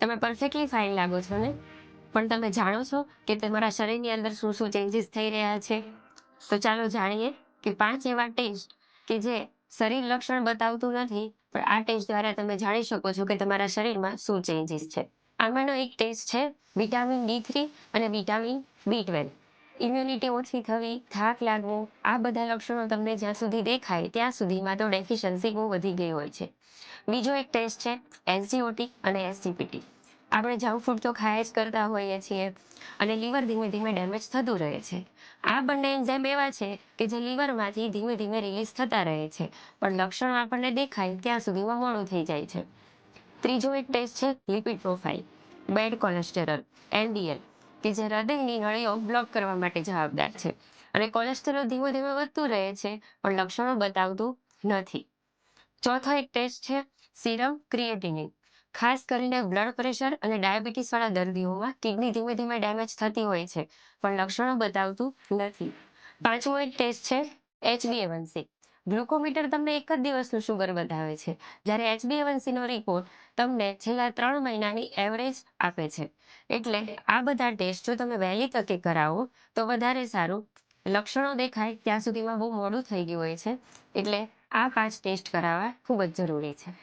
તમે perfectly fine લાગો છો ને? પણ તમે જાણો છો કે તમારા શરીરની અંદર શું-શું ચેન્જીસ થઈ રહ્યા છે? તો ચાલો જાણીએ કે 5 એવા ટેસ્ટ કે જે શરીર લક્ષણ બતાવતું નથી, પણ આ ટેસ્ટ દ્વારા તમે જાણી શકો છો કે તમારા શરીરમાં શું ચેન્જીસ છે. આમાંનો એક ટેસ્ટ છે વિટામિન D3 અને વિટામિન B12. ઇમ્યુનિટી ઓછી થવી, થાક લાગવો, આ બધા લક્ષણો તમને જ્યાં સુધી દેખાય ત્યાં સુધીમાં તો ડેફિશિયન્સી બહુ વધી ગઈ હોય છે. બીજો એક ટેસ્ટ છે SGOT અને SGPT. આપણે જંક ફૂડ તો ખાયા જ કરતા હોઈએ છીએ અને લીવર ધીમે ધીમે ડેમેજ થતું રહે છે. આ બંને એન્ઝાઇમ એવા છે કે જે લીવરમાંથી ધીમે ધીમે રિલીઝ થતા રહે છે, પણ લક્ષણો આપણને દેખાય ત્યાં સુધીમાં મોડું થઈ જાય છે. ત્રીજો એક ટેસ્ટ છે lipid profile, bad cholesterol, LDL, કે જે હૃદયની નળીઓ બ્લોક કરવા માટે જવાબદાર છે અને કોલેસ્ટેરોલ ધીમે ધીમે વધતું રહે છે, પણ લક્ષણો બતાવતું નથી. ચોથો એક ટેસ્ટ છે સીરમ ક્રિએટિનિન. ખાસ કરીને બ્લડ પ્રેશર અને ડાયાબિટીસ વાળા દર્દીઓમાં કિડની ધીમે ધીમે ડેમેજ થતી હોય છે, પણ લક્ષણો બતાવતું નથી. પાંચમો એક ટેસ્ટ છે HbA1c. ગ્લુકોમીટર તમને એક જ દિવસનું શુગર બતાવે છે, જ્યારે HbA1c નો રિપોર્ટ તમને છેલ્લા 3 મહિનાની એવરેજ આપે છે. એટલે આ બધા ટેસ્ટ જો તમે વહેલી તકે કરાવો તો વધારે સારું. લક્ષણો દેખાય ત્યાં સુધીમાં બહુ મોડું થઈ ગયું હોય છે, એટલે આ 5 ટેસ્ટ કરાવવા ખૂબ જ જરૂરી છે.